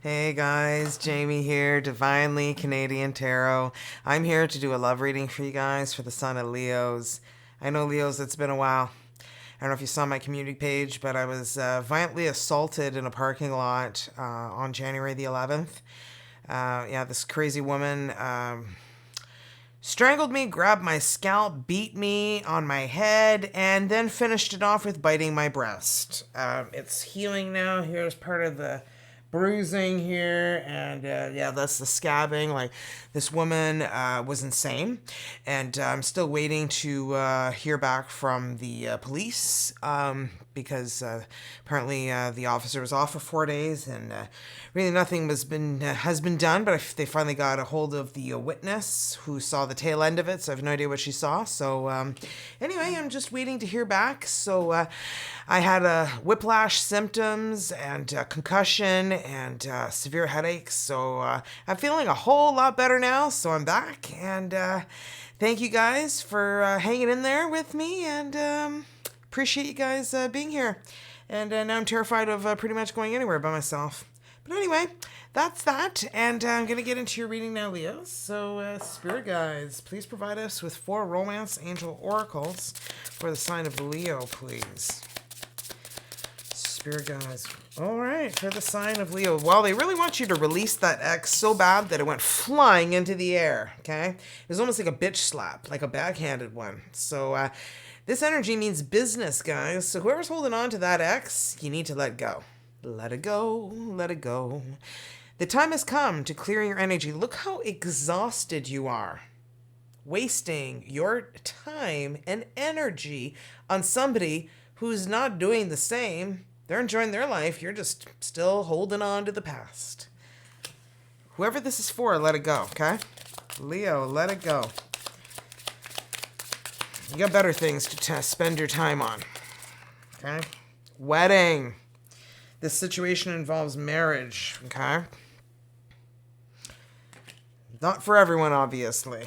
Hey guys, Jaime here, Divinely Canadian Tarot. I'm here to do a love reading for you guys for the sign of Leos. I know Leos, it's been a while. I don't know if you saw my community page, but I was violently assaulted in a parking lot on January the 11th. This crazy woman strangled me, grabbed my scalp, beat me on my head, and then finished it off with biting my breast. It's healing now. Here's part of the bruising here, and that's the scabbing. Like, this woman was insane, and I'm still waiting to hear back from the police because apparently the officer was off for 4 days, and really nothing has been done. But they finally got a hold of the witness who saw the tail end of it, so I have no idea what she saw. So anyway, I'm just waiting to hear back. So I had whiplash symptoms and concussion and severe headaches. So I'm feeling a whole lot better now. So I'm back, and thank you guys for hanging in there with me, and appreciate you guys being here. And now I'm terrified of pretty much going anywhere by myself. But anyway, that's that, and I'm going to get into your reading now, Leo. So, Spirit Guides, please provide us with 4 Romance Angel Oracles for the sign of Leo, please. Spirit Guides. All right, for the sign of Leo. Well, they really want you to release that ex so bad that it went flying into the air, okay? It was almost like a bitch slap, like a backhanded one. So, this energy means business, guys. So whoever's holding on to that ex, you need to let go. Let it go. Let it go. The time has come to clear your energy. Look how exhausted you are. Wasting your time and energy on somebody who's not doing the same. They're enjoying their life. You're just still holding on to the past. Whoever this is for, let it go, okay? Leo, let it go. You got better things to spend your time on. Okay? Wedding. This situation involves marriage. Okay? Not for everyone, obviously.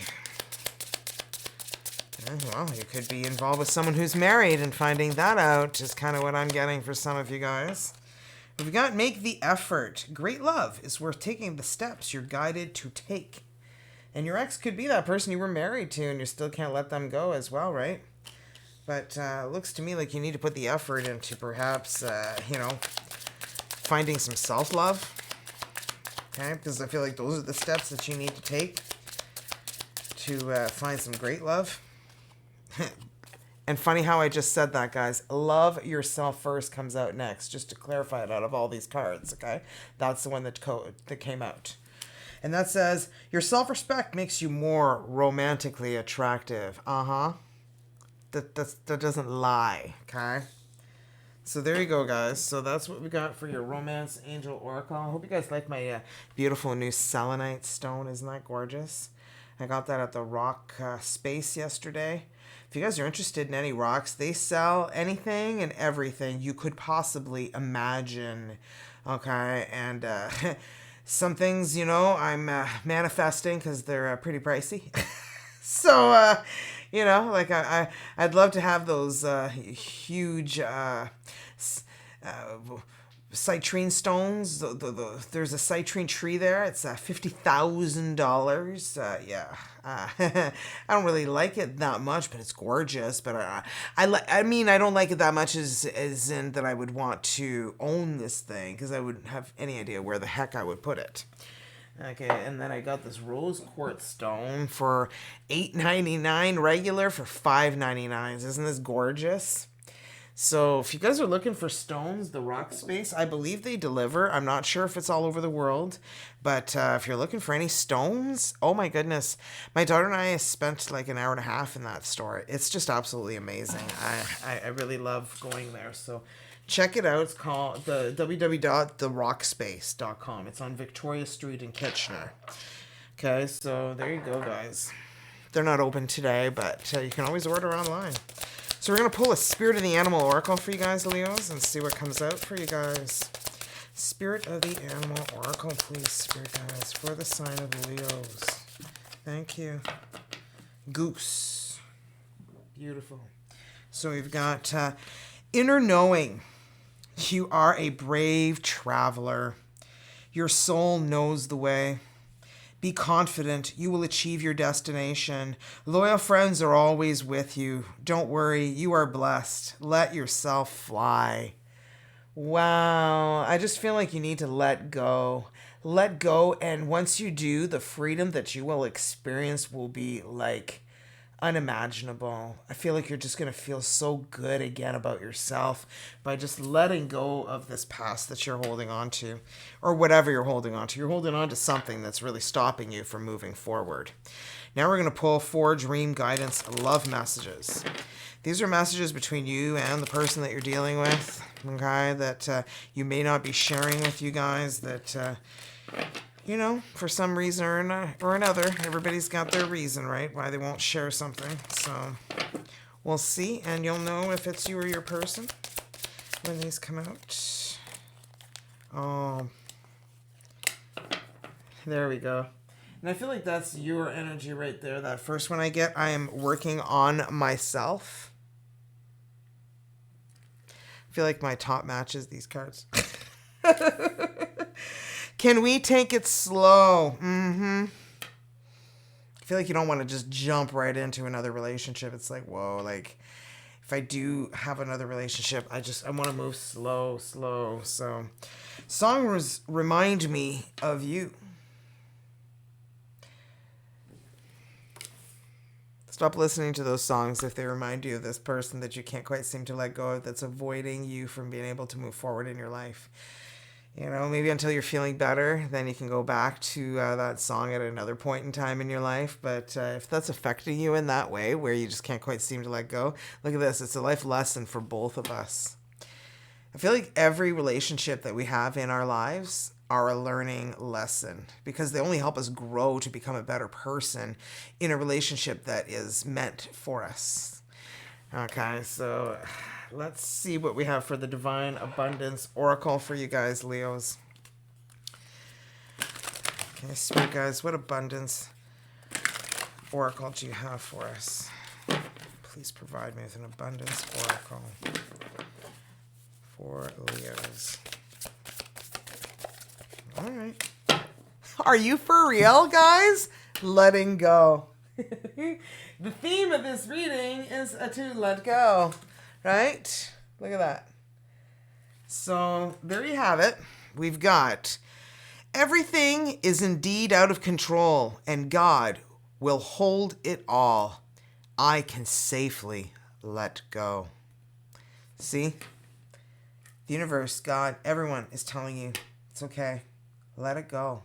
Well, you could be involved with someone who's married, and finding that out is kind of what I'm getting for some of you guys. We've got make the effort. Great love is worth taking the steps you're guided to take. And your ex could be that person you were married to, and you still can't let them go as well, right? But it looks to me like you need to put the effort into perhaps, finding some self-love. Okay? Because I feel like those are the steps that you need to take to find some great love. And funny how I just said that, guys. Love yourself first comes out next, just to clarify it out of all these cards, okay? That's the one that came out. And that says, your self-respect makes you more romantically attractive. Uh-huh. That doesn't lie, okay? So there you go, guys. So that's what we got for your Romance Angel Oracle. I hope you guys like my beautiful new selenite stone. Isn't that gorgeous? I got that at the rock space yesterday. If you guys are interested in any rocks, they sell anything and everything you could possibly imagine, okay? And some things, I'm manifesting because they're pretty pricey. So, I'd love to have those huge citrine stones. There's a citrine tree there. It's $50,000. I don't really like it that much, but it's gorgeous. But I don't like it that much as in that I would want to own this thing, because I wouldn't have any idea where the heck I would put it. Okay, and then I got this rose quartz stone for $8.99 regular for $5.99. Isn't this gorgeous? So if you guys are looking for stones, the rock space, I believe they deliver. I'm not sure if it's all over the world, but if you're looking for any stones, oh my goodness. My daughter and I spent like an hour and a half in that store. It's just absolutely amazing. I really love going there. So check it out. It's called the www.therockspace.com. It's on Victoria Street in Kitchener. Okay, so there you go, guys. They're not open today, but you can always order online. So we're going to pull a Spirit of the Animal Oracle for you guys, Leos, and see what comes out for you guys. Spirit of the Animal Oracle, please, Spirit guys, for the sign of Leos. Thank you. Goose. Beautiful. So we've got inner knowing. You are a brave traveler. Your soul knows the way. Be confident. You will achieve your destination. Loyal friends are always with you. Don't worry. You are blessed. Let yourself fly. Wow. I just feel like you need to let go. Let go. And once you do, the freedom that you will experience will be like unimaginable. I feel like you're just going to feel so good again about yourself by just letting go of this past that you're holding on to, or whatever you're holding on to. You're holding on to something that's really stopping you from moving forward. Now we're going to pull 4 dream guidance love messages. These are messages between you and the person that you're dealing with, okay, that you may not be sharing with you guys, that for some reason or another, everybody's got their reason, right, why they won't share something. So we'll see, and you'll know if it's you or your person when these come out. Oh, there we go. And I feel like that's your energy right there. That first one I get, I am working on myself. I feel like my top matches these cards. Can we take it slow? I feel like you don't want to just jump right into another relationship. It's like, whoa, like if I do have another relationship, I want to move slow. So songs remind me of you. Stop listening to those songs if they remind you of this person that you can't quite seem to let go of, that's avoiding you from being able to move forward in your life. Maybe until you're feeling better, then you can go back to that song at another point in time in your life. But if that's affecting you in that way, where you just can't quite seem to let go, look at this. It's a life lesson for both of us. I feel like every relationship that we have in our lives are a learning lesson, because they only help us grow to become a better person in a relationship that is meant for us. Okay, so let's see what we have for the Divine Abundance Oracle for you guys, Leos. Okay, Spirit guys, what abundance oracle do you have for us? Please provide me with an abundance oracle for Leos. All right. Are you for real, guys? Letting go. The theme of this reading is to let go, right? Look at that. So there you have it. We've got everything is indeed out of control, and God will hold it all. I can safely let go. See? The universe, God, everyone is telling you it's okay. Let it go.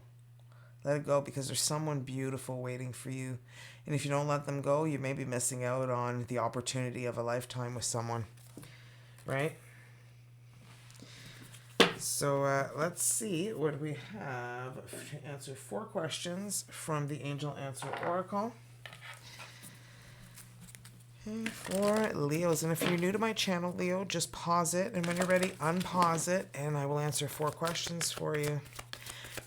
Let it go, because there's someone beautiful waiting for you. And if you don't let them go, you may be missing out on the opportunity of a lifetime with someone. Right? So let's see what we have to answer 4 questions from the Angel Answer Oracle. Okay, for Leos. And if you're new to my channel, Leo, just pause it. And when you're ready, unpause it. And I will answer 4 questions for you.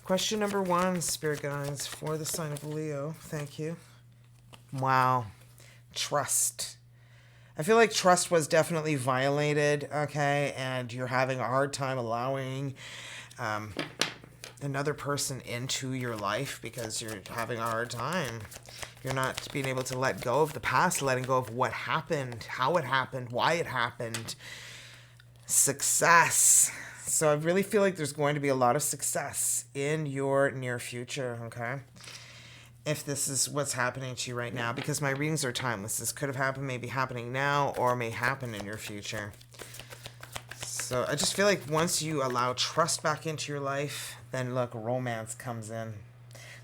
Question number 1, Spirit guides, for the sign of Leo. Thank you. Wow. Trust. I feel like trust was definitely violated, okay? And you're having a hard time allowing another person into your life because you're having a hard time. You're not being able to let go of the past, letting go of what happened, how it happened, why it happened. Success. So I really feel like there's going to be a lot of success in your near future, okay? If this is what's happening to you right now, because my readings are timeless. This could have happened, may be happening now, or may happen in your future. So I just feel like once you allow trust back into your life, then look, romance comes in.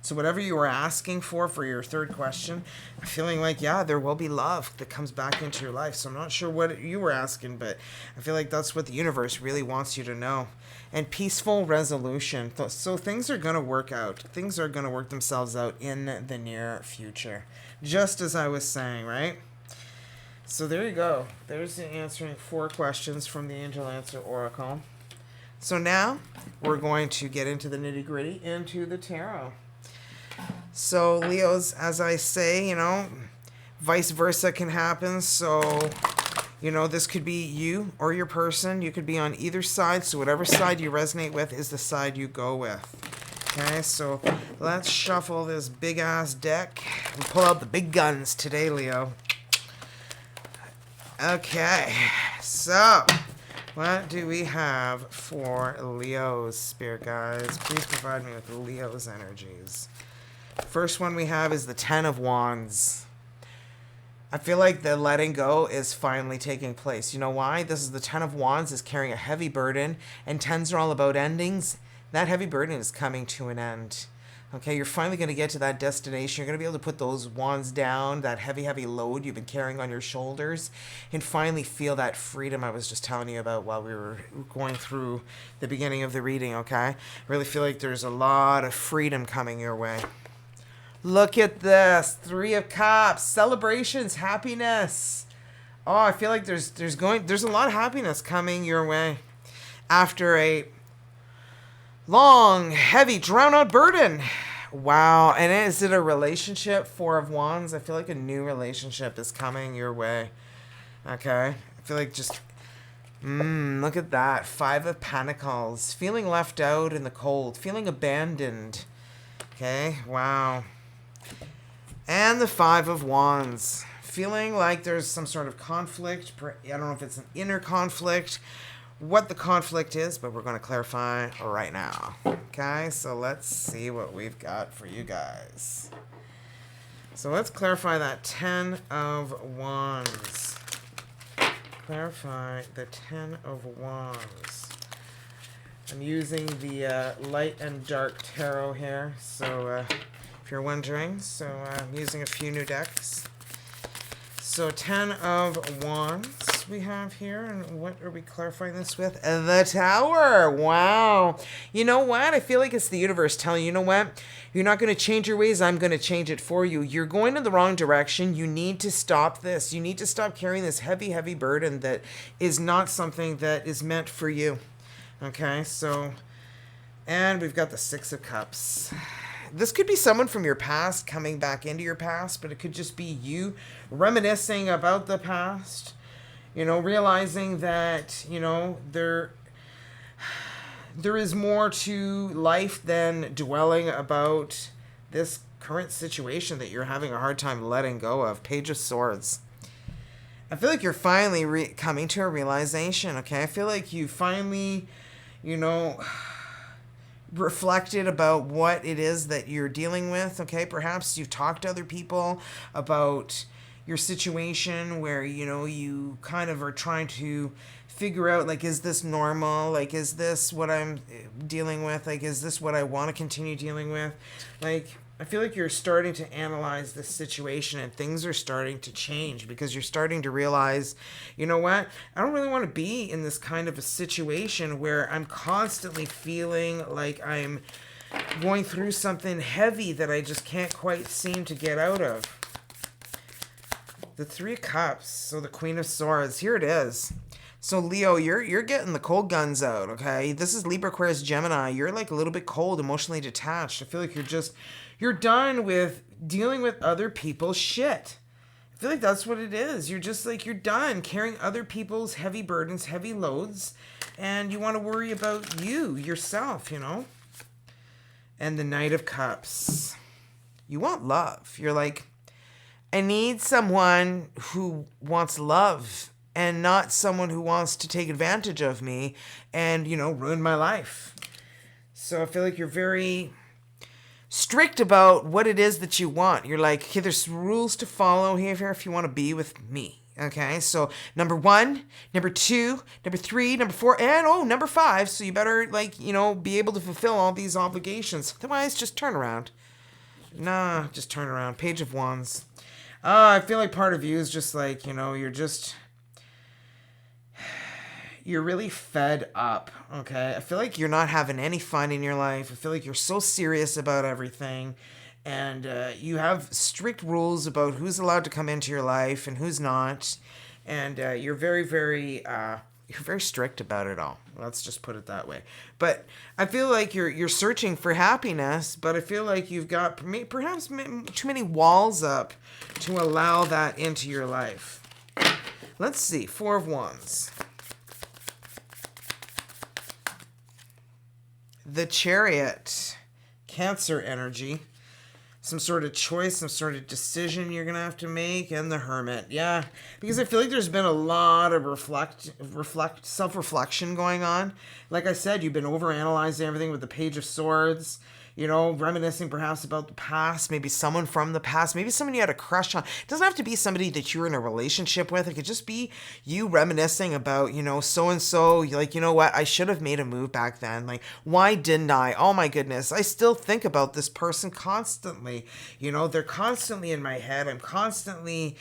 So whatever you were asking for your 3rd question, I'm feeling like, yeah, there will be love that comes back into your life. So I'm not sure what you were asking, but I feel like that's what the universe really wants you to know. And peaceful resolution. So things are going to work out. Things are going to work themselves out in the near future. Just as I was saying, right? So there you go. There's the answering 4 questions from the Angel Answer Oracle. So now we're going to get into the nitty-gritty, into the tarot. So Leos, as I say, vice versa can happen. So, this could be you or your person. You could be on either side. So whatever side you resonate with is the side you go with. Okay, so let's shuffle this big-ass deck and pull out the big guns today, Leo. Okay, so what do we have for Leo's, Spirit Guides? Please provide me with Leo's energies. First one we have is the Ten of Wands. I feel like the letting go is finally taking place. You know why? This is the Ten of Wands is carrying a heavy burden, and tens are all about endings. That heavy burden is coming to an end. Okay, you're finally going to get to that destination. You're going to be able to put those wands down, that heavy, heavy load you've been carrying on your shoulders, and finally feel that freedom I was just telling you about while we were going through the beginning of the reading, okay? Really feel like there's a lot of freedom coming your way. Look at this. Three of Cups. Celebrations. Happiness. Oh, I feel like there's a lot of happiness coming your way after a long, heavy, drown-out burden. Wow. And is it a relationship? Four of Wands. I feel like a new relationship is coming your way. Okay. I feel like just... look at that. Five of Pentacles. Feeling left out in the cold. Feeling abandoned. Okay. Wow. And the Five of Wands. Feeling like there's some sort of conflict. I don't know if it's an inner conflict, what the conflict is, but we're going to clarify right now. Okay, so let's see what we've got for you guys. So let's clarify that Ten of Wands. Clarify the Ten of Wands. I'm using the light and dark tarot here, so if you're wondering. So I'm using a few new decks. So Ten of Wands we have here. And what are we clarifying this with? The Tower. Wow. You know what? I feel like it's the universe telling you, you know what? You're not going to change your ways. I'm going to change it for you. You're going in the wrong direction. You need to stop this. You need to stop carrying this heavy, heavy burden that is not something that is meant for you. Okay, so... And we've got the Six of Cups. This could be someone from your past coming back into your past, but it could just be you reminiscing about the past, you know, realizing that, you know, there is more to life than dwelling about this current situation that you're having a hard time letting go of. Page of Swords. I feel like you're finally coming to a realization, okay? I feel like you finally, you know... reflected about what it is that you're dealing with, okay? Perhaps you've talked to other people about your situation where, you know, you kind of are trying to figure out, like, is this normal? Like, is this what I'm dealing with? Like, is this what I want to continue dealing with? Like, I feel like you're starting to analyze this situation and things are starting to change because you're starting to realize, you know what? I don't really want to be in this kind of a situation where I'm constantly feeling like I'm going through something heavy that I just can't quite seem to get out of. The Three of Cups. So the Queen of Swords. Here it is. So Leo, you're getting the cold guns out, okay? This is Libra, Aquarius, Gemini. You're like a little bit cold, emotionally detached. I feel like you're done with dealing with other people's shit. I feel like that's what it is. You're just like, you're done carrying other people's heavy burdens, heavy loads, and you want to worry about you, yourself, you know? And the Knight of Cups. You want love. You're like, I need someone who wants love and not someone who wants to take advantage of me and, you know, ruin my life. So I feel like you're very strict about what it is that you want. You're like, okay, there's rules to follow here if you want to be with me. Okay, so number 1, number 2, number 3, number 4, and number 5. So you better, like, you know, be able to fulfill all these obligations. Otherwise, just turn around. Nah, just turn around. Page of Wands. I feel like part of you is just like, you know, you're really fed up, okay? I feel like you're not having any fun in your life. I feel like you're so serious about everything. And you have strict rules about who's allowed to come into your life and who's not. And you're very, very strict about it all. Let's just put it that way. But I feel like you're searching for happiness, but I feel like you've got perhaps too many walls up to allow that into your life. Let's see. Four of Wands. The Chariot. Cancer energy. Some sort of choice, some sort of decision you're going to have to make. And the Hermit. Yeah. Because I feel like there's been a lot of self-reflection going on. Like I said, you've been overanalyzing everything with the Page of Swords. You know, reminiscing perhaps about the past, maybe someone from the past, maybe someone you had a crush on. It doesn't have to be somebody that you're in a relationship with. It could just be you reminiscing about, so-and-so. You're like, you know what? I should have made a move back then. Like, why didn't I? Oh my goodness. I still think about this person constantly. They're constantly in my head. I'm constantly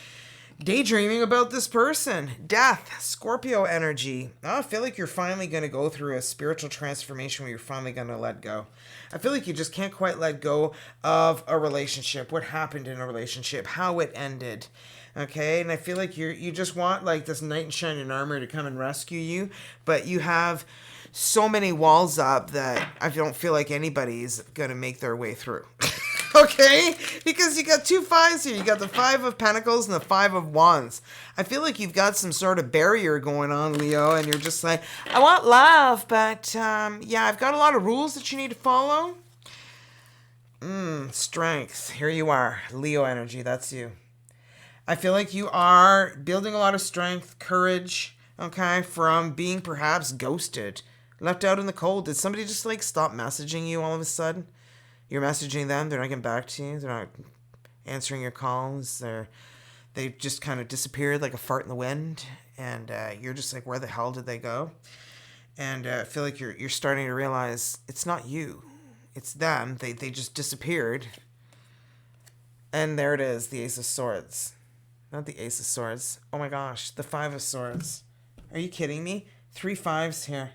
daydreaming about this person. Death, Scorpio energy. I feel like you're finally going to go through a spiritual transformation where you're finally going to let go. I feel like you just can't quite let go of a relationship, what happened in a relationship, how it ended. Okay, and I feel like you just want like this knight in shining armor to come and rescue you, but you have so many walls up that I don't feel like anybody's going to make their way through. Okay? Because you got 2 5s here. You got the 5 of Pentacles and the 5 of Wands. I feel like you've got some sort of barrier going on, Leo, and you're just like, I want love, but I've got a lot of rules that you need to follow. Strength. Here you are. Leo energy. That's you. I feel like you are building a lot of strength, courage, okay, from being perhaps ghosted, left out in the cold. Did somebody just like stop messaging you all of a sudden? You're messaging them, they're not getting back to you, they're not answering your calls, they just kind of disappeared like a fart in the wind, and you're just like, where the hell did they go? And I feel like you're starting to realize it's not you, it's them. They just disappeared. And there it is, the Ace of Swords. Not the Ace of Swords. Oh my gosh, the 5 of Swords. Are you kidding me? 3 5s here.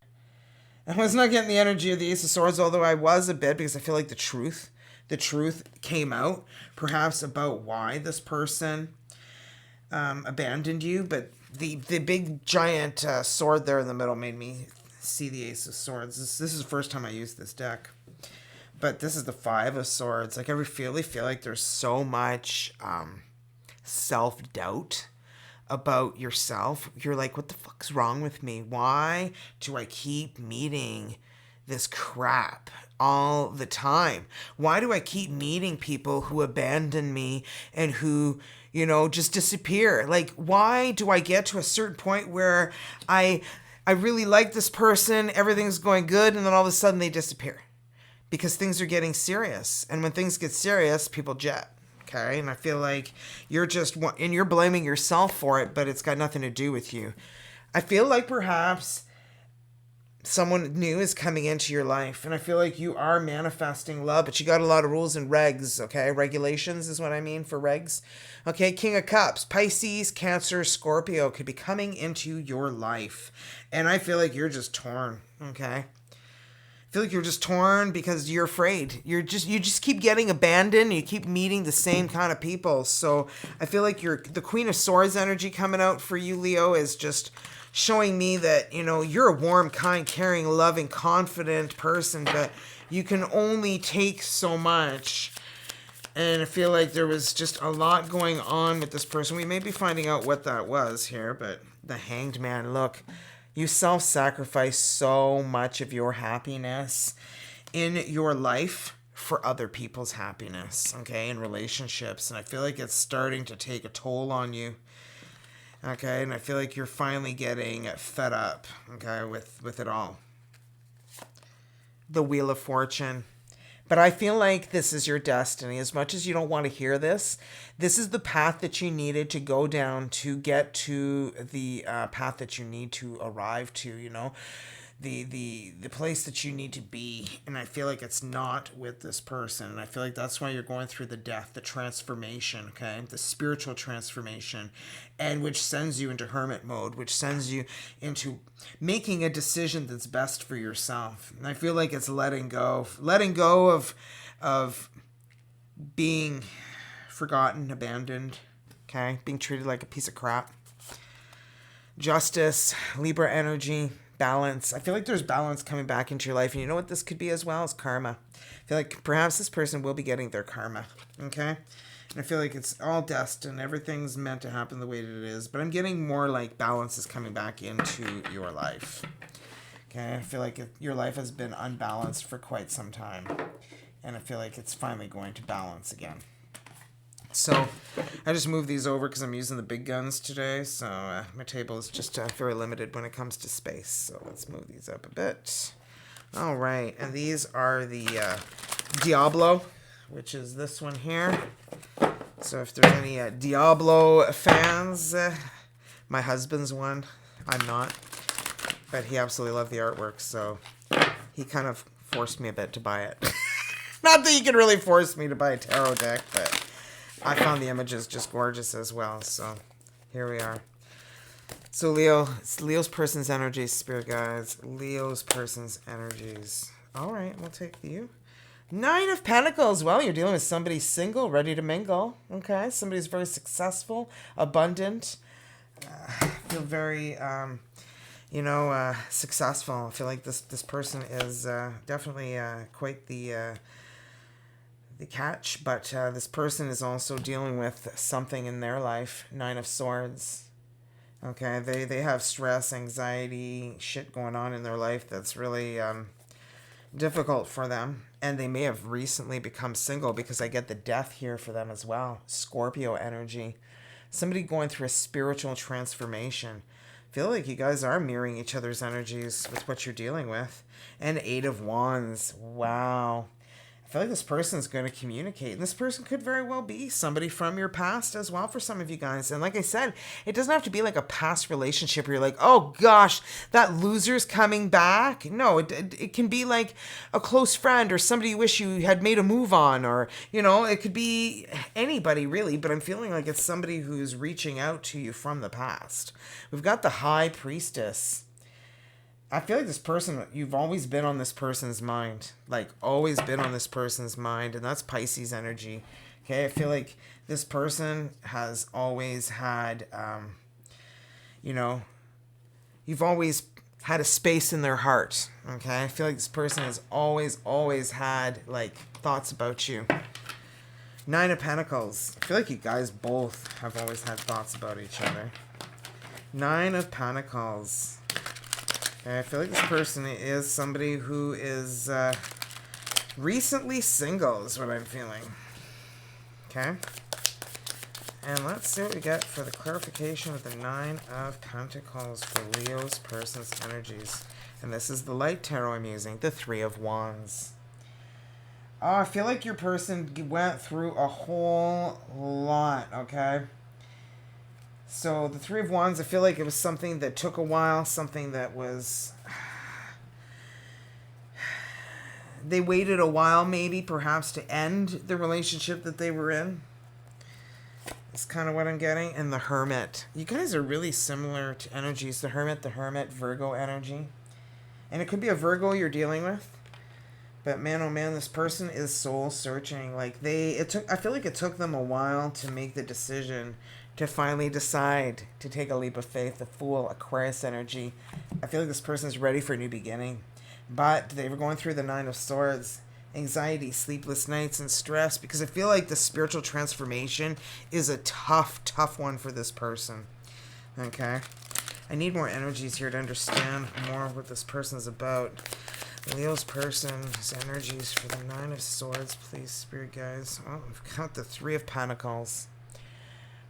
I was not getting the energy of the Ace of Swords, although I was a bit, because I feel like the truth came out, perhaps about why this person abandoned you. But the big giant sword there in the middle made me see the Ace of Swords. This is the first time I used this deck. But this is the 5 of Swords. Like, I really feel like there's so much self-doubt about yourself. You're like, what the fuck's wrong with me? Why do I keep meeting this crap all the time? Why do I keep meeting people who abandon me and who, just disappear? Like, why do I get to a certain point where I really like this person, everything's going good, and then all of a sudden they disappear? Because things are getting serious. And when things get serious, people jet. Okay, and I feel like you're blaming yourself for it, but it's got nothing to do with you. I feel like perhaps someone new is coming into your life, and I feel like you are manifesting love, but you got a lot of rules and regs, okay? Regulations is what I mean for regs. Okay, King of Cups, Pisces, Cancer, Scorpio could be coming into your life, and I feel like you're just torn, okay? I feel like you're just torn because you're afraid. You just keep getting abandoned. You keep meeting the same kind of people. So I feel like the Queen of Swords energy coming out for you, Leo, is just showing me that, you're a warm, kind, caring, loving, confident person, but you can only take so much. And I feel like there was just a lot going on with this person. We may be finding out what that was here, but the Hanged Man, look. You self-sacrifice so much of your happiness in your life for other people's happiness, okay, in relationships. And I feel like it's starting to take a toll on you, okay? And I feel like you're finally getting fed up, okay, with it all. The Wheel of Fortune. But I feel like this is your destiny. As much as you don't want to hear this, this is the path that you needed to go down to get to the path that you need to arrive to, the place that you need to be. And I feel like it's not with this person. And I feel like that's why you're going through the death, the transformation, okay? The spiritual transformation, and which sends you into hermit mode, which sends you into making a decision that's best for yourself. And I feel like it's letting go of being forgotten, abandoned, okay? Being treated like a piece of crap. Justice, Libra energy, balance. I feel like there's balance coming back into your life. And you know what this could be as well? Is karma. I feel like perhaps this person will be getting their karma, okay? And I feel like it's all destined. Everything's meant to happen the way that it is. But I'm getting more like balance is coming back into your life. Okay? I feel like your life has been unbalanced for quite some time. And I feel like it's finally going to balance again. So I just moved these over because I'm using the big guns today. So my table is just very limited when it comes to space. So let's move these up a bit. All right. And these are the Diablo, which is this one here. So if there's any Diablo fans, my husband's one. I'm not. But he absolutely loved the artwork. So he kind of forced me a bit to buy it. Not that you could really force me to buy a tarot deck, but I found the images just gorgeous as well. So here we are. So Leo, it's Leo's person's energies, spirit guides. Leo's person's energies. All right, we'll take you. 9 of Pentacles. Well, you're dealing with somebody single, ready to mingle. Okay, somebody's very successful, abundant. Feel very, successful. I feel like this person is definitely quite the catch, but this person is also dealing with something in their life. 9 of Swords. Okay, they have stress, anxiety, shit going on in their life that's really difficult for them. And they may have recently become single because I get the Death here for them as well. Scorpio energy. Somebody going through a spiritual transformation. I feel like you guys are mirroring each other's energies with what you're dealing with. And 8 of Wands. Wow. I feel like this person's going to communicate. And this person could very well be somebody from your past as well for some of you guys. And like I said, it doesn't have to be like a past relationship where you're like, oh gosh, that loser's coming back. No, it can be like a close friend or somebody you wish you had made a move on. Or, it could be anybody really. But I'm feeling like it's somebody who's reaching out to you from the past. We've got the High Priestess. I feel like this person, you've always been on this person's mind. Like, always been on this person's mind. And that's Pisces energy. Okay, I feel like this person has always had, you've always had a space in their heart. Okay, I feel like this person has always had, like, thoughts about you. 9 of Pentacles. I feel like you guys both have always had thoughts about each other. 9 of Pentacles. I feel like this person is somebody who is recently single is what I'm feeling. Okay. And let's see what we get for the clarification of the 9 of Pentacles for Leo's person's energies. And this is the light tarot I'm using, the 3 of Wands. Oh, I feel like your person went through a whole lot, okay? So the 3 of Wands, I feel like it was something that took a while, something that was... They waited a while, maybe, perhaps, to end the relationship that they were in. That's kind of what I'm getting. And the Hermit. You guys are really similar to energies. The Hermit, Virgo energy. And it could be a Virgo you're dealing with. But man, oh man, this person is soul searching. Like I feel like it took them a while to make the decision to finally decide to take a leap of faith. The Fool, Aquarius energy. I feel like this person's ready for a new beginning. But they were going through the 9 of Swords. Anxiety, sleepless nights, and stress. Because I feel like the spiritual transformation is a tough one for this person. Okay? I need more energies here to understand more what this person's about. Leo's person's energies for the 9 of Swords, please, spirit guys. Oh, we've got the 3 of Pentacles.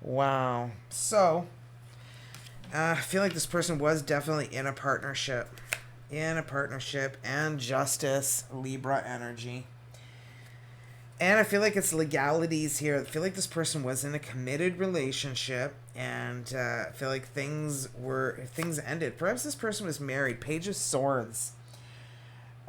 Wow. So, I feel like this person was definitely in a partnership. And justice, Libra energy. And I feel like it's legalities here. I feel like this person was in a committed relationship. And I feel like things ended. Perhaps this person was married. Page of Swords.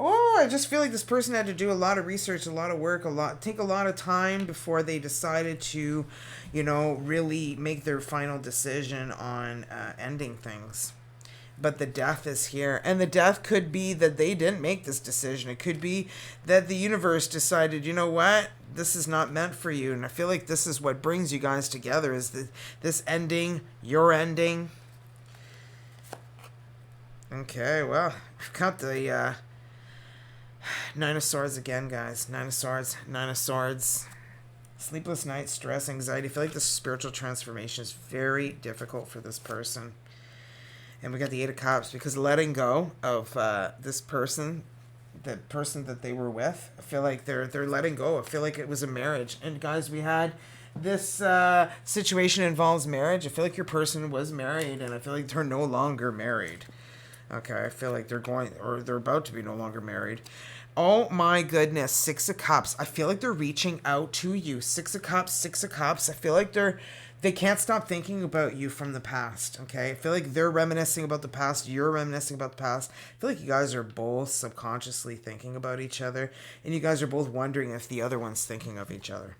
Oh, I just feel like this person had to do a lot of research, a lot of work, take a lot of time before they decided to, really make their final decision on ending things. But the Death is here. And the Death could be that they didn't make this decision. It could be that the universe decided, you know what? This is not meant for you. And I feel like this is what brings you guys together, is this ending, your ending. Okay, well, we've got the... 9 of Swords again, guys. 9 of Swords. Sleepless nights, stress, anxiety. I feel like the spiritual transformation is very difficult for this person. And we got the 8 of Cups because letting go of this person the person that they were with. I feel like they're letting go. I feel like it was a marriage. And guys, we had this situation involves marriage. I feel like your person was married, and I feel like they're no longer married. Okay, I feel like they're about to be no longer married. Oh my goodness, Six of Cups. I feel like they're reaching out to you. Six of Cups, Six of Cups. I feel like they can't stop thinking about you from the past, okay? I feel like they're reminiscing about the past. You're reminiscing about the past. I feel like you guys are both subconsciously thinking about each other, and you guys are both wondering if the other one's thinking of each other.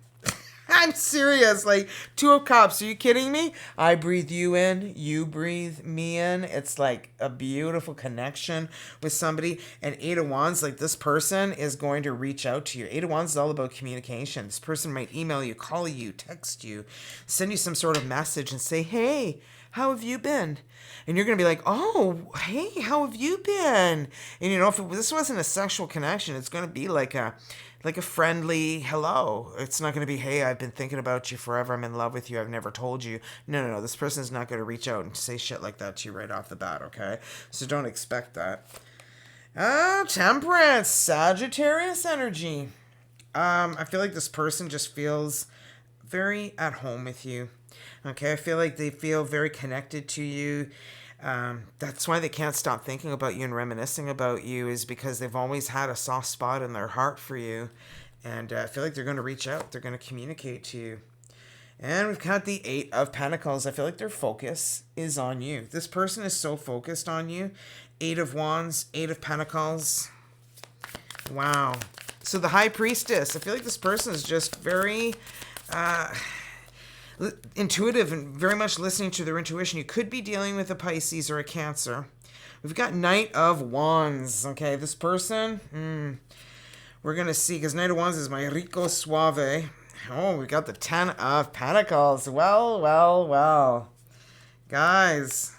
I'm serious. Like, Two of Cups. Are you kidding me? I breathe you in. You breathe me in. It's like a beautiful connection with somebody. And Eight of Wands, like this person is going to reach out to you. Eight of Wands is all about communication. This person might email you, call you, text you, send you some sort of message and say, hey, how have you been? And you're going to be like, oh, hey, how have you been? And you know, if this wasn't a sexual connection, it's going to be like a friendly hello. It's not going to be, hey, I've been thinking about you forever. I'm in love with you. I've never told you. No. This person's not going to reach out and say shit like that to you right off the bat, okay? So don't expect that. Temperance. Sagittarius energy. I feel like this person just feels very at home with you. Okay, I feel like they feel very connected to you. That's why they can't stop thinking about you and reminiscing about you, is because they've always had a soft spot in their heart for you. And I feel like they're going to reach out. They're going to communicate to you. And we've got the Eight of Pentacles. I feel like their focus is on you. This person is so focused on you. Eight of Wands, Eight of Pentacles. Wow. So the High Priestess. I feel like this person is just very intuitive and very much listening to their intuition. You could be dealing with a Pisces or a Cancer. We've got Knight of Wands. Okay, this person, we're going to see, because Knight of Wands is my Rico Suave. Oh, we got the Ten of Pentacles. Well. Guys,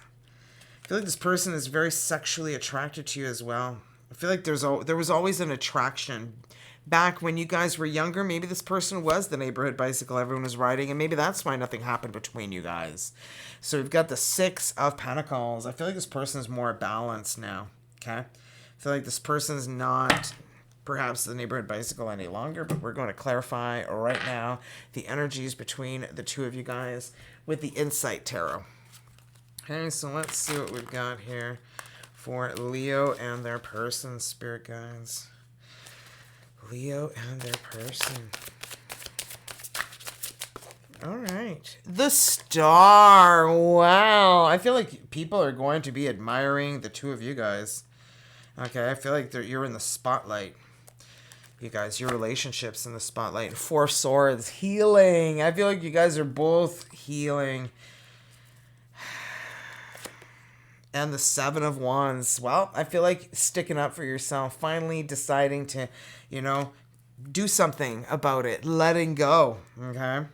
I feel like this person is very sexually attracted to you as well. I feel like there was always an attraction. Back when you guys were younger, maybe this person was the neighborhood bicycle everyone was riding, and maybe that's why nothing happened between you guys. So we've got the Six of Pentacles. I feel like this person is more balanced now, okay? I feel like this person's not perhaps the neighborhood bicycle any longer, but we're going to clarify right now the energies between the two of you guys with the Insight Tarot. Okay, so let's see what we've got here for Leo and their person, spirit guides. Leo and their person. All right. The Star. Wow. I feel like people are going to be admiring the two of you guys. Okay, I feel like you're in the spotlight. You guys, your relationship's in the spotlight. Four Swords. Healing. I feel like you guys are both healing. And the Seven of Wands. Well, I feel like sticking up for yourself. Finally deciding to, do something about it. Letting go. Okay?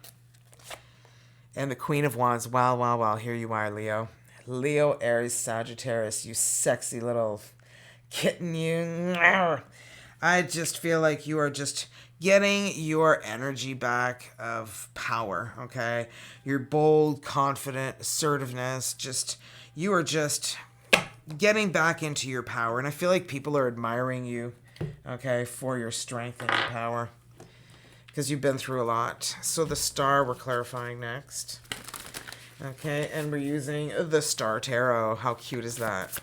And the Queen of Wands. Wow. Here you are, Leo. Leo, Aries, Sagittarius. You sexy little kitten, you. I just feel like you are just getting your energy back of power, okay? Your bold, confident assertiveness. You are just getting back into your power. And I feel like people are admiring you, okay, for your strength and your power. Because you've been through a lot. So the Star, we're clarifying next. Okay, and we're using the Star Tarot. How cute is that?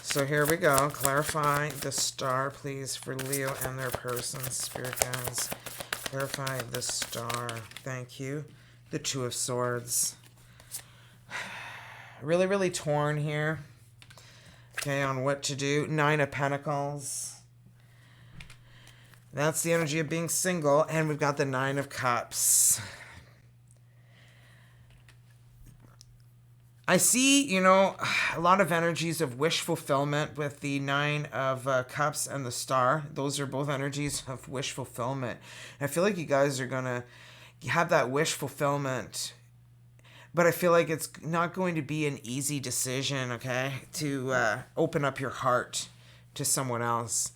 So here we go. Clarify the Star, please, for Leo and their person, spirit guides. Clarify the Star. Thank you. The Two of Swords. Really, really torn here. Okay, on what to do. Nine of Pentacles. That's the energy of being single. And we've got the Nine of Cups. I see, a lot of energies of wish fulfillment with the Nine of Cups and the Star. Those are both energies of wish fulfillment. I feel like you guys are going to have that wish fulfillment, but I feel like it's not going to be an easy decision, okay, to open up your heart to someone else.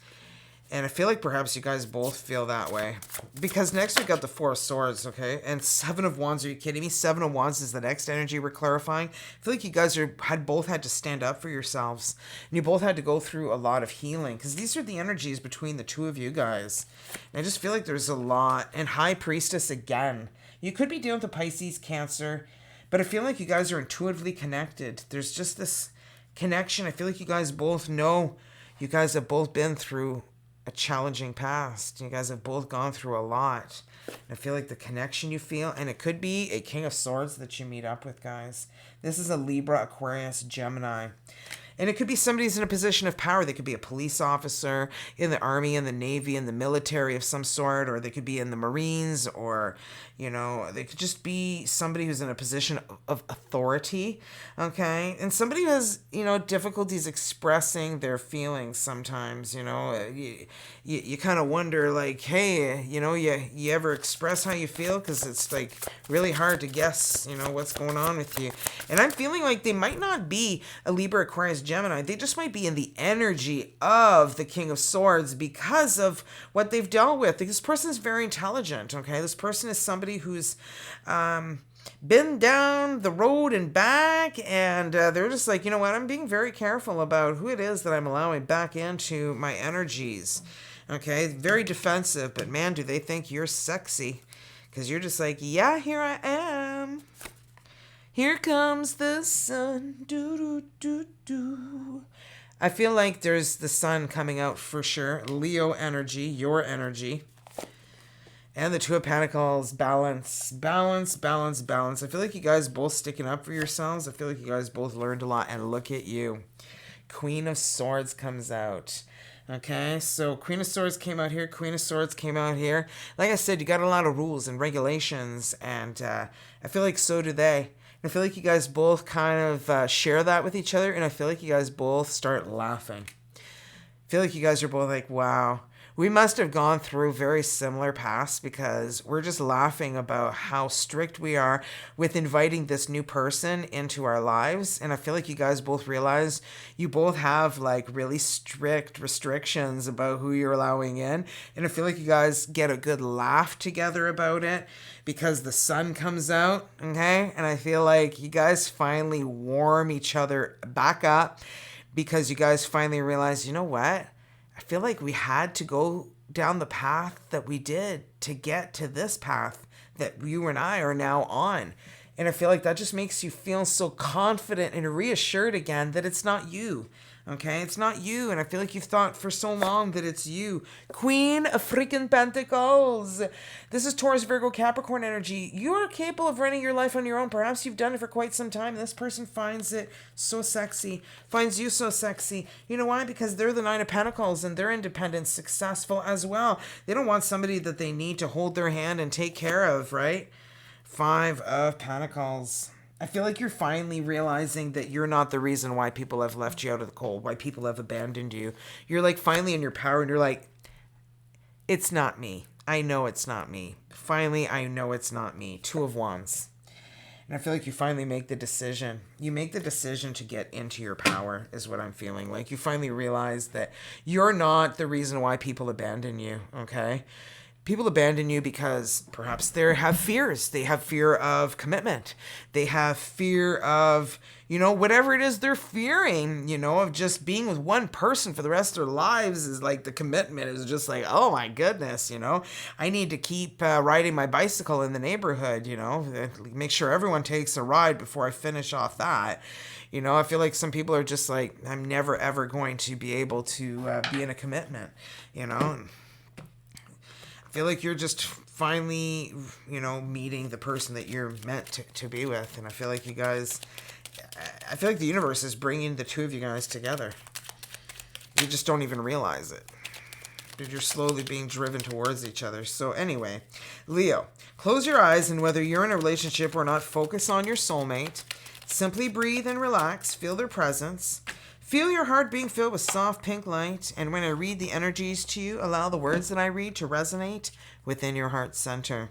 And I feel like perhaps you guys both feel that way. because next we got the Four of Swords, okay? And Seven of Wands, are you kidding me? Seven of Wands is the next energy we're clarifying. I feel like you guys had both had to stand up for yourselves. And you both had to go through a lot of healing. Because these are the energies between the two of you guys. And I just feel like there's a lot. And High Priestess again. You could be dealing with a Pisces, Cancer. But I feel like you guys are intuitively connected. There's just this connection. I feel like you guys both know. You guys have both been through a challenging past. You guys have both gone through a lot. I feel like the connection you feel, and it could be a King of Swords that you meet up with, guys. This is a Libra, Aquarius, Gemini. And it could be somebody who's in a position of power. They could be a police officer in the army, in the navy, in the military of some sort, or they could be in the Marines, or, you know, they could just be somebody who's in a position of authority, okay? And somebody who has, you know, difficulties expressing their feelings sometimes, you know. You kind of wonder, like, hey, you know, you ever express how you feel? Because it's, like, really hard to guess, you know, what's going on with you. And I'm feeling like they might not be a Libra, Aquarius, Gemini. They just might be in the energy of the King of Swords because of what they've dealt with. This person is very intelligent, okay? This person is somebody who's been down the road and back, and they're just like, you know what? I'm being very careful about who it is that I'm allowing back into my energies, okay? Very defensive, but man, do they think you're sexy, because you're just like, yeah, here I am. Here comes the sun. Do, do, do, do. I feel like there's the sun coming out for sure. Leo energy, your energy. And the Two of Pentacles, balance, balance, balance, balance. I feel like you guys both sticking up for yourselves. I feel like you guys both learned a lot. And look at you. Queen of Swords comes out. Okay, so Queen of Swords came out here. Queen of Swords came out here. Like I said, you got a lot of rules and regulations. And I feel like so do they. I feel like you guys both kind of share that with each other, and I feel like you guys both start laughing. I feel like you guys are both like, wow, we must have gone through very similar paths, because we're just laughing about how strict we are with inviting this new person into our lives. And I feel like you guys both realize you both have like really strict restrictions about who you're allowing in. And I feel like you guys get a good laugh together about it, because the sun comes out, okay? And I feel like you guys finally warm each other back up, because you guys finally realize, you know what? I feel like we had to go down the path that we did to get to this path that you and I are now on. And I feel like that just makes you feel so confident and reassured again that it's not you. Okay, it's not you, and I feel like you've thought for so long that it's you. Queen of freaking Pentacles. This is Taurus, Virgo, Capricorn energy. You are capable of running your life on your own. Perhaps you've done it for quite some time. This person finds it so sexy, finds you so sexy. You know why? Because they're the Nine of Pentacles, and they're independent, successful as well. They don't want somebody that they need to hold their hand and take care of, right? Five of Pentacles. I feel like you're finally realizing that you're not the reason why people have left you out of the cold, why people have abandoned you. You're like finally in your power, and you're like, it's not me. I know it's not me. Finally, I know it's not me. Two of Wands. And I feel like you finally make the decision. You make the decision to get into your power is what I'm feeling. Like you finally realize that you're not the reason why people abandon you, okay? People abandon you because perhaps they have fears. They have fear of commitment. They have fear of, you know, whatever it is they're fearing, you know, of just being with one person for the rest of their lives is like the commitment is just like, oh my goodness, you know, I need to keep riding my bicycle in the neighborhood, you know, make sure everyone takes a ride before I finish off that. You know, I feel like some people are just like, I'm never ever going to be able to be in a commitment, you know. I feel like you're just finally, you know, meeting the person that you're meant to be with. And I feel like you guys, I feel like the universe is bringing the two of you guys together. You just don't even realize it. You're slowly being driven towards each other. So anyway, Leo, close your eyes, and whether you're in a relationship or not, focus on your soulmate. Simply breathe and relax. Feel their presence. Feel your heart being filled with soft pink light, and when I read the energies to you, allow the words that I read to resonate within your heart center.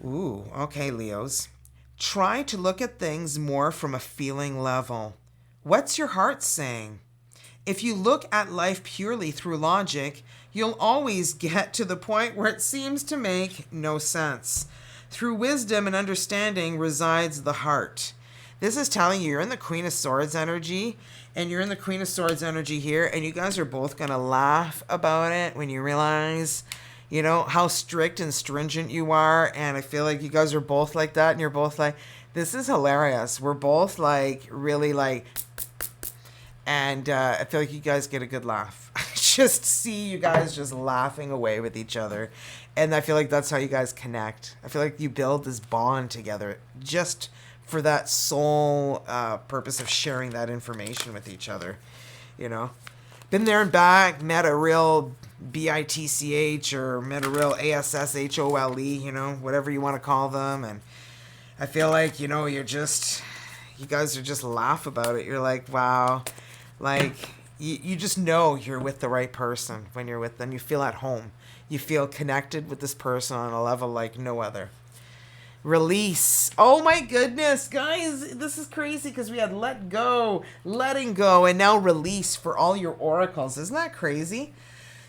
Ooh, okay, Leos. Try to look at things more from a feeling level. What's your heart saying? If you look at life purely through logic, you'll always get to the point where it seems to make no sense. Through wisdom and understanding resides the heart. This is telling you you're in the Queen of Swords energy, and you're in the Queen of Swords energy here, and you guys are both going to laugh about it when you realize, you know, how strict and stringent you are. And I feel like you guys are both like that, and you're both like, this is hilarious. We're both like, really like, and I feel like you guys get a good laugh. I just see you guys just laughing away with each other. And I feel like that's how you guys connect. I feel like you build this bond together just for that sole purpose of sharing that information with each other. You know? Been there and back, met a real BITCH or met a real ASSHOLE, you know, whatever you want to call them. And I feel like, you know, you guys are just laugh about it. You're like, wow. Like, you just know you're with the right person when you're with them. You feel at home. You feel connected with this person on a level like no other. Release. Oh my goodness, guys. This is crazy because we had let go, letting go, and now release for all your oracles. Isn't that crazy?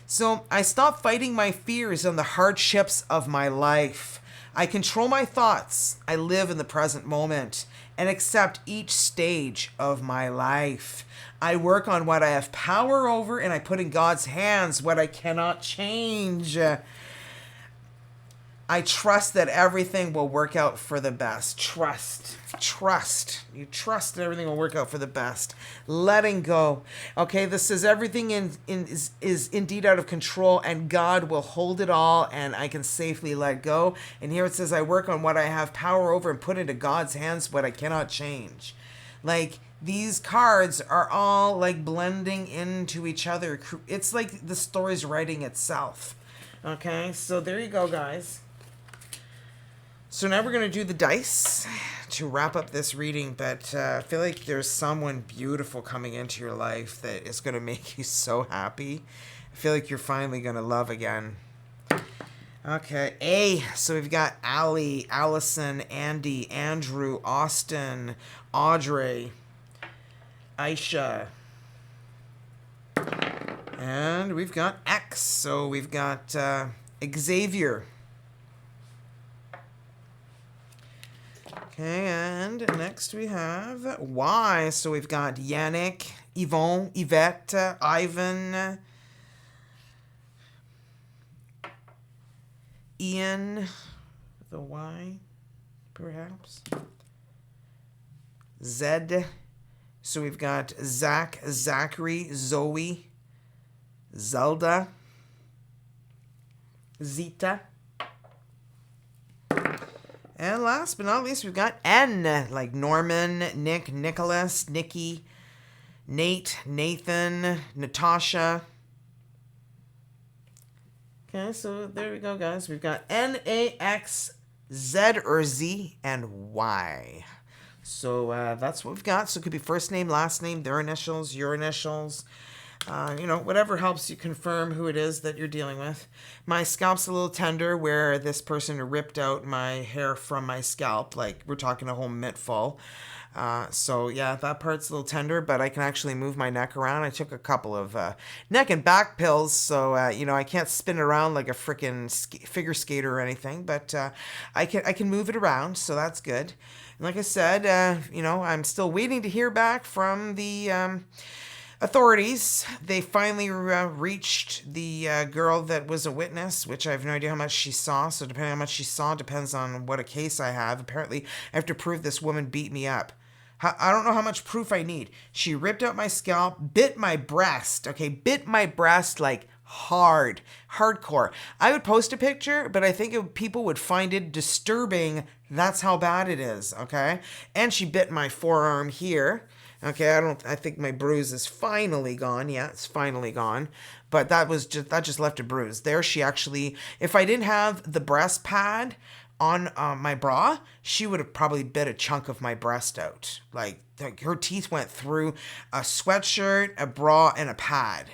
So I stopped fighting my fears and the hardships of my life. I control my thoughts. I live in the present moment and accept each stage of my life. I work on what I have power over, and I put in God's hands what I cannot change. I trust that everything will work out for the best. Trust. You trust that everything will work out for the best. Letting go. Okay, this says everything is indeed out of control, and God will hold it all, and I can safely let go. And here it says, I work on what I have power over and put into God's hands what I cannot change. Like, these cards are all like blending into each other. It's like the story's writing itself. Okay, so there you go, guys. So now we're going to do the dice to wrap up this reading, but I feel like there's someone beautiful coming into your life that is going to make you so happy. I feel like you're finally going to love again. Okay, so we've got Allie, Allison, Andy, Andrew, Austin, Audrey, Aisha, and we've got X, so we've got Xavier. Okay, and next we have Y, so we've got Yannick, Yvonne, Yvette, Ivan, Ian, the Y, perhaps, Zed. So we've got Zach, Zachary, Zoe, Zelda, Zita. And last but not least, we've got N, like Norman, Nick, Nicholas, Nikki, Nate, Nathan, Natasha. Okay, so there we go, guys. We've got N, A, X, Z or Z, and Y. So that's what we've got. So it could be first name, last name, their initials, your initials. Whatever helps you confirm who it is that you're dealing with. My scalp's a little tender where this person ripped out my hair from my scalp. Like, we're talking a whole mitt full. So, yeah, that part's a little tender, but I can actually move my neck around. I took a couple of neck and back pills, so, I can't spin it around like a freaking figure skater or anything, but I can move it around, so that's good. And like I said, I'm still waiting to hear back from the authorities. They finally reached the girl that was a witness, which I have no idea how much she saw. So depending on how much she saw depends on what a case I have. Apparently, I have to prove this woman beat me up. I don't know how much proof I need. She ripped out my scalp, bit my breast. Okay, bit my breast like hardcore. I would post a picture, but I think people would find it disturbing. That's how bad it is. Okay, and she bit my forearm here. Okay, I think my bruise is finally gone. Yeah, it's finally gone. But that just left a bruise. There, she actually, if I didn't have the breast pad on my bra, she would have probably bit a chunk of my breast out. Like her teeth went through a sweatshirt, a bra, and a pad.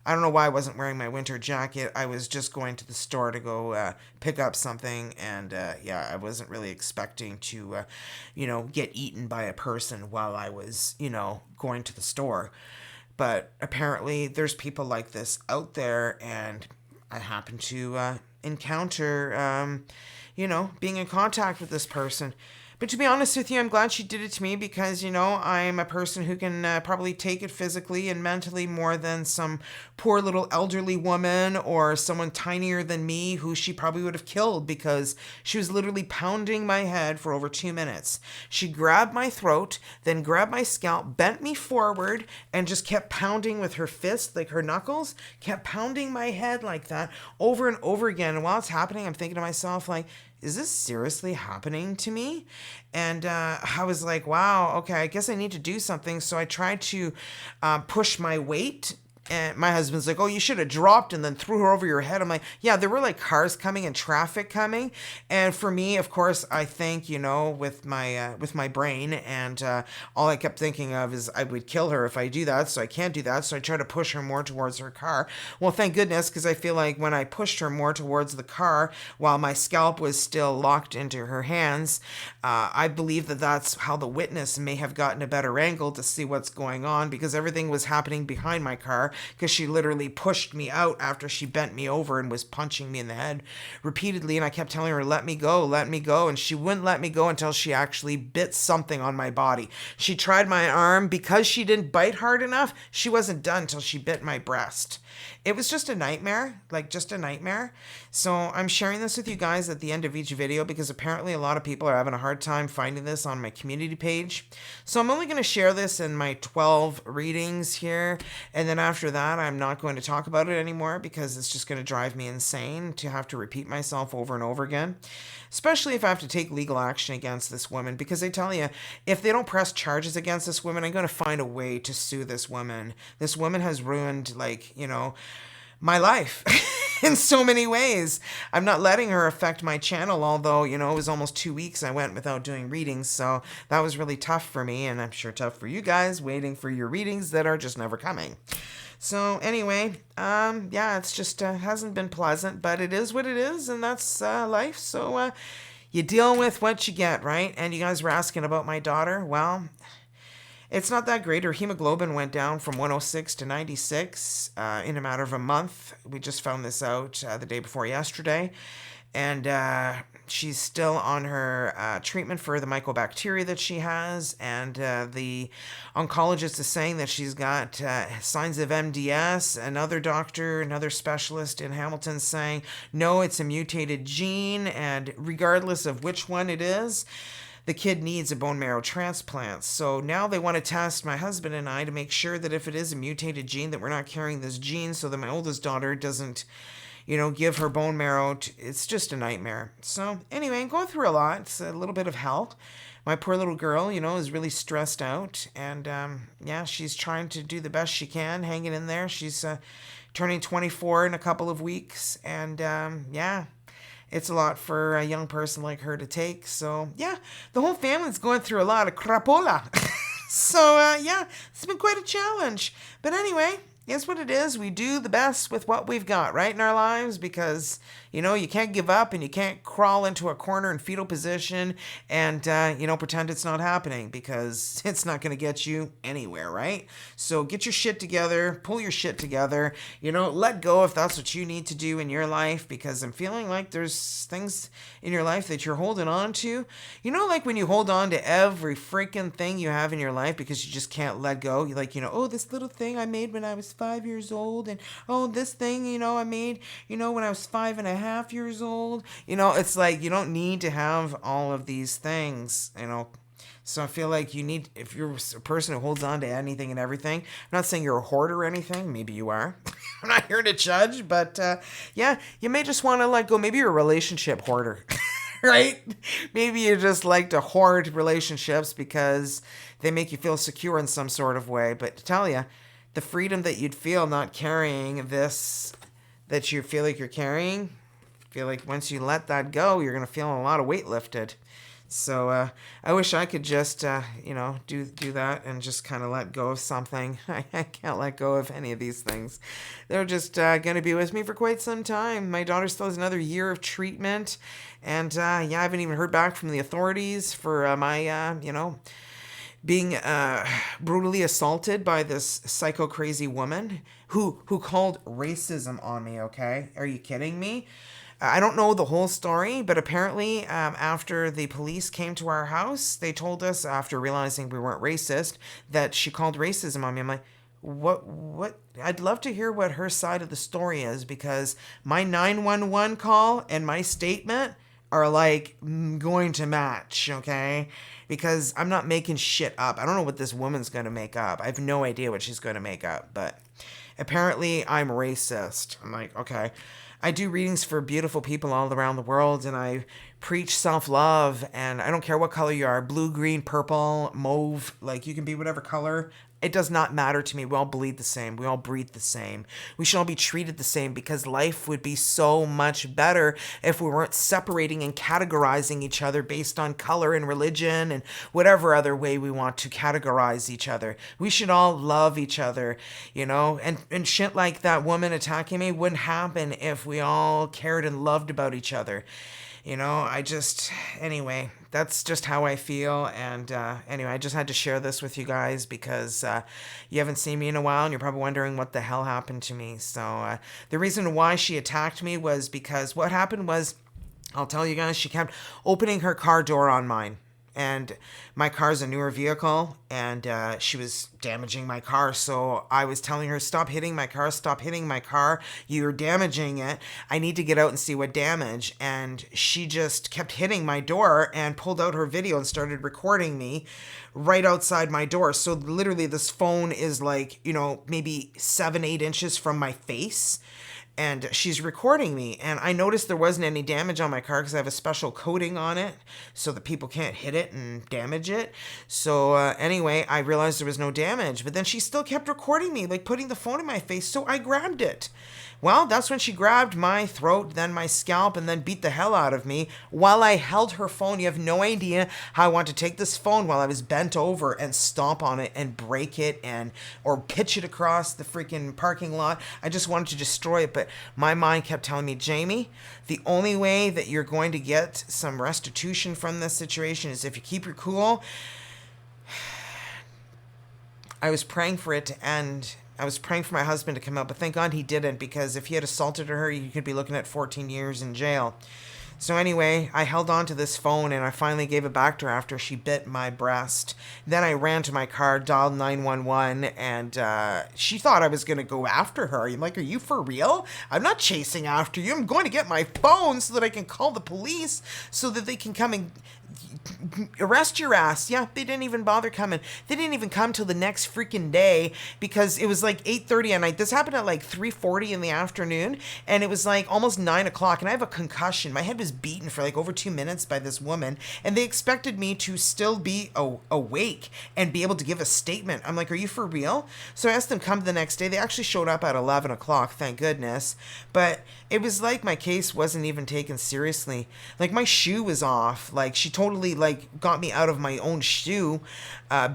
I don't know why I wasn't wearing my winter jacket. I was just going to the store to go pick up something, and I wasn't really expecting to, get eaten by a person while I was, going to the store. But apparently there's people like this out there, and I happen to encounter, being in contact with this person. But to be honest with you, I'm glad she did it to me because, I'm a person who can probably take it physically and mentally more than some poor little elderly woman or someone tinier than me who she probably would have killed because she was literally pounding my head for over 2 minutes. She grabbed my throat, then grabbed my scalp, bent me forward, and just kept pounding with her fist, like her knuckles, kept pounding my head like that over and over again. And while it's happening, I'm thinking to myself, like, is this seriously happening to me? And I was like, wow, okay, I guess I need to do something. So I tried to push my weight. And my husband's like, oh, you should have dropped and then threw her over your head. I'm like, yeah, there were like cars coming and traffic coming. And for me, of course, I think, with my brain, and all I kept thinking of is I would kill her if I do that. So I can't do that. So I try to push her more towards her car. Well, thank goodness, because I feel like when I pushed her more towards the car while my scalp was still locked into her hands, I believe that that's how the witness may have gotten a better angle to see what's going on, because everything was happening behind my car, because she literally pushed me out after she bent me over and was punching me in the head repeatedly. And I kept telling her, let me go, let me go. And she wouldn't let me go until she actually bit something on my body. She tried my arm. Because she didn't bite hard enough, she wasn't done until she bit my breast. It was just a nightmare, just a nightmare. So I'm sharing this with you guys at the end of each video because apparently a lot of people are having a hard time finding this on my community page. So I'm only going to share this in my 12 readings here. And then after that, I'm not going to talk about it anymore because it's just going to drive me insane to have to repeat myself over and over again. Especially if I have to take legal action against this woman, because I tell you, if they don't press charges against this woman, I'm going to find a way to sue this woman. This woman has ruined, my life in so many ways. I'm not letting her affect my channel, although, it was almost 2 weeks I went without doing readings, so that was really tough for me, and I'm sure tough for you guys, waiting for your readings that are just never coming. So anyway, it's just hasn't been pleasant, but it is what it is, and that's life. So you deal with what you get, right? And you guys were asking about my daughter. Well, it's not that great. Her hemoglobin went down from 106 to 96 in a matter of a month. We just found this out the day before yesterday. And she's still on her treatment for the mycobacteria that she has. And the oncologist is saying that she's got signs of MDS. Another specialist in Hamilton saying, no, it's a mutated gene. And regardless of which one it is, the kid needs a bone marrow transplant. So now they want to test my husband and I to make sure that if it is a mutated gene, that we're not carrying this gene, so that my oldest daughter doesn't give her bone marrow. It's just a nightmare. So anyway, I'm going through a lot. It's a little bit of hell. My poor little girl, is really stressed out. And she's trying to do the best she can, hanging in there. She's turning 24 in a couple of weeks. And it's a lot for a young person like her to take. So the whole family's going through a lot of crapola. So it's been quite a challenge. But anyway, it's what it is. We do the best with what we've got, right, in our lives, because, you can't give up and you can't crawl into a corner in fetal position and, pretend it's not happening, because it's not going to get you anywhere, right? So get your shit together, pull your shit together, let go if that's what you need to do in your life, because I'm feeling like there's things in your life that you're holding on to. Like when you hold on to every freaking thing you have in your life because you just can't let go. You're like, oh, this little thing I made when I was 5 years old, and oh, this thing, I made, when I was 5.5 years old. It's like you don't need to have all of these things, So I feel like you need, if you're a person who holds on to anything and everything, I'm not saying you're a hoarder or anything, maybe you are. I'm not here to judge, but you may just want to let go. Maybe you're a relationship hoarder. Right? Maybe you just like to hoard relationships because they make you feel secure in some sort of way. But to tell you, the freedom that you'd feel not carrying this that you feel like you're carrying, I feel like once you let that go, you're going to feel a lot of weight lifted. So I wish I could just, do that and just kind of let go of something. I can't let go of any of these things. They're just going to be with me for quite some time. My daughter still has another year of treatment. And, I haven't even heard back from the authorities for my, being brutally assaulted by this psycho crazy woman who called racism on me. Okay, are you kidding me? I don't know the whole story, but apparently, after the police came to our house, they told us, after realizing we weren't racist, that she called racism on me. I'm like, what? I'd love to hear what her side of the story is, because my 911 call and my statement are like going to match, okay? Because I'm not making shit up. I don't know what this woman's going to make up. I have no idea what she's going to make up, but apparently I'm racist. I'm like, okay. I do readings for beautiful people all around the world, and I preach self-love, and I don't care what color you are, blue, green, purple, mauve, like you can be whatever color. It does not matter to me. We all bleed the same. We all breathe the same. We should all be treated the same, because life would be so much better if we weren't separating and categorizing each other based on color and religion and whatever other way we want to categorize each other. We should all love each other, you know? And shit like that woman attacking me wouldn't happen if we all cared and loved about each other. You know, anyway, that's just how I feel. And anyway, I just had to share this with you guys, because you haven't seen me in a while and you're probably wondering what the hell happened to me. So the reason why she attacked me was because what happened was, I'll tell you guys, she kept opening her car door on mine. And my car's a newer vehicle, and she was damaging my car. So I was telling her, stop hitting my car, stop hitting my car. You're damaging it. I need to get out and see what damage. And she just kept hitting my door and pulled out her video and started recording me right outside my door. So literally this phone is like, you know, maybe 7-8 inches from my face. And she's recording me, and I noticed there wasn't any damage on my car because I have a special coating on it so that people can't hit it and damage it. So anyway, I realized there was no damage, but then she still kept recording me, like putting the phone in my face, so I grabbed it. Well, that's when she grabbed my throat, then my scalp, and then beat the hell out of me while I held her phone. You have no idea how I want to take this phone while I was bent over and stomp on it and break it or pitch it across the freaking parking lot. I just wanted to destroy it, but my mind kept telling me, Jamie, the only way that you're going to get some restitution from this situation is if you keep your cool. I was praying for it to end. I was praying for my husband to come out, but thank God he didn't, because if he had assaulted her, he could be looking at 14 years in jail. So anyway, I held on to this phone, and I finally gave it back to her after she bit my breast. Then I ran to my car, dialed 911, and she thought I was going to go after her. I'm like, are you for real? I'm not chasing after you. I'm going to get my phone so that I can call the police so that they can come and arrest your ass. Yeah, they didn't even bother coming. They didn't even come till the next freaking day, because it was like 8:30 at night. This happened at like 3:40 in the afternoon, and it was like almost 9 o'clock, and I have a concussion. My head was beaten for like over 2 minutes by this woman, and they expected me to still be awake and be able to give a statement. I'm like, are you for real? So I asked them to come the next day. They actually showed up at 11 o'clock, thank goodness. But it was like my case wasn't even taken seriously. Like, my shoe was off. Like, she totally like got me out of my own shoe,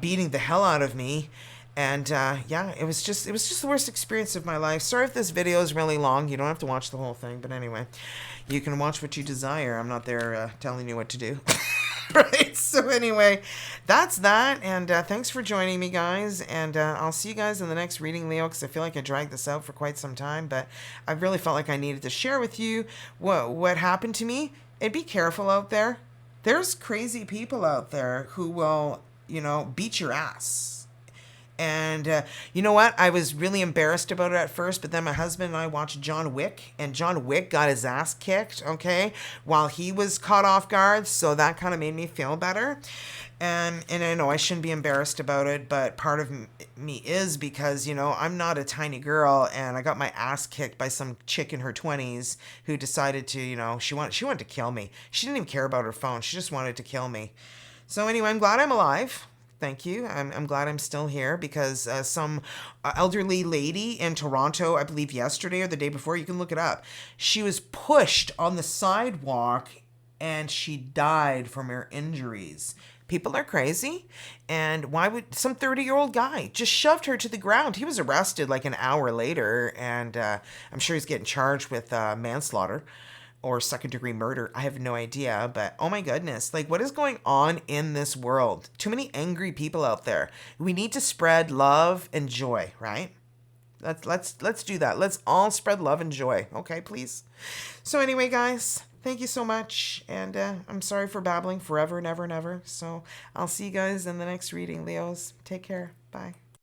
beating the hell out of me. And yeah, it was just the worst experience of my life. Sorry if this video is really long. You don't have to watch the whole thing, but anyway, you can watch what you desire. I'm not there telling you what to do. Right, so anyway, that's that, and thanks for joining me, guys, and I'll see you guys in the next reading, Leo, because I feel like I dragged this out for quite some time, but I really felt like I needed to share with you what happened to me. And be careful out there. There's crazy people out there who will, you know, beat your ass. And you know what? I was really embarrassed about it at first, but then my husband and I watched John Wick, and John Wick got his ass kicked, okay, while he was caught off guard, so that kind of made me feel better. And I know I shouldn't be embarrassed about it, but part of me is, because, you know, I'm not a tiny girl, and I got my ass kicked by some chick in her 20s who decided to, you know, she wanted to kill me. She didn't even care about her phone. She just wanted to kill me. So anyway, I'm glad I'm alive. Thank you. I'm glad I'm still here, because some elderly lady in Toronto, I believe yesterday or the day before, you can look it up, she was pushed on the sidewalk and she died from her injuries. People are crazy. And why would some 30-year-old guy just shoved her to the ground? He was arrested like an hour later, and I'm sure he's getting charged with manslaughter or second-degree murder. I have no idea, but oh my goodness, like what is going on in this world? Too many angry people out there. We need to spread love and joy, right? Let's do that. Let's all spread love and joy. Okay, please. So anyway, guys, thank you so much, and I'm sorry for babbling forever and ever and ever. So I'll see you guys in the next reading, Leos. Take care. Bye.